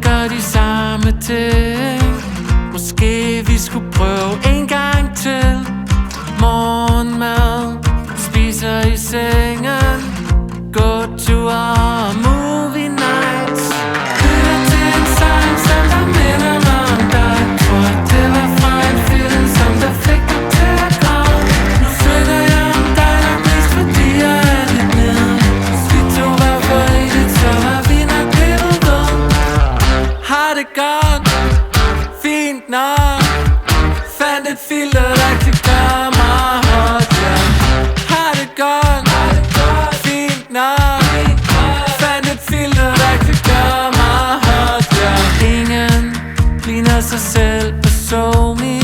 elsker de samme ting. Måske vi skulle prøve en gang til. Morgenmad, spiser i sengen, gåture, movie nights. Lytter til en sang, som der minder mig om dig. Tror det var fra en film, som der fik mig til at græde. Nu synger jeg om dig nok mest, fordi jeg er lidt nede. Hvis vi to var forenet, så var vi nok blevet ved. Har det godt, fint nok. Fandt et filter, der kan gøre mig hot, ja. Har det godt, fint nok. Fandt et filter, der kan gøre mig hot, ja. Ingen ligner sig selv på SoMe.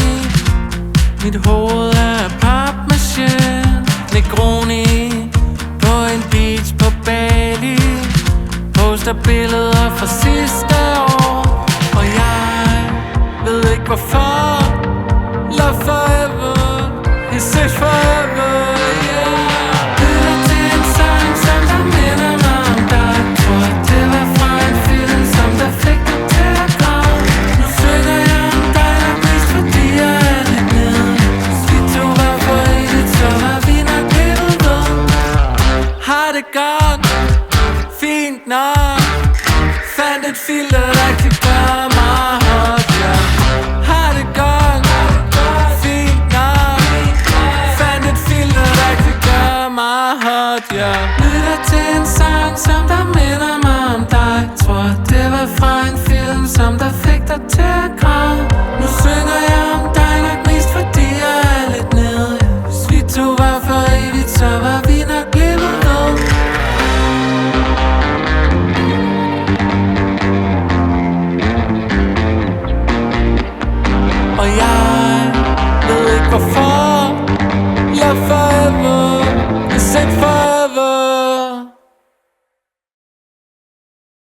Mit hoved er papmaché. Negroni på en beach på Bali. Poster billeder fra sidste år. Og jeg ved ikke hvorfor. Love forever, is it forever, yeah. Lytter til en sang, som der minder mig om dig. Tror det var fra en film, som der fik mig til at græde. Nu synger jeg om dig nok mest, fordi jeg er lidt nede. Hvis vi to var forenet, så var vi nok blevet ved. Har det godt, fint nok. Fandt et filter, der kan gøre mig hot, ja. Har det godt, fint nok. Fandt et filter, der kan gøre mig hot, ja.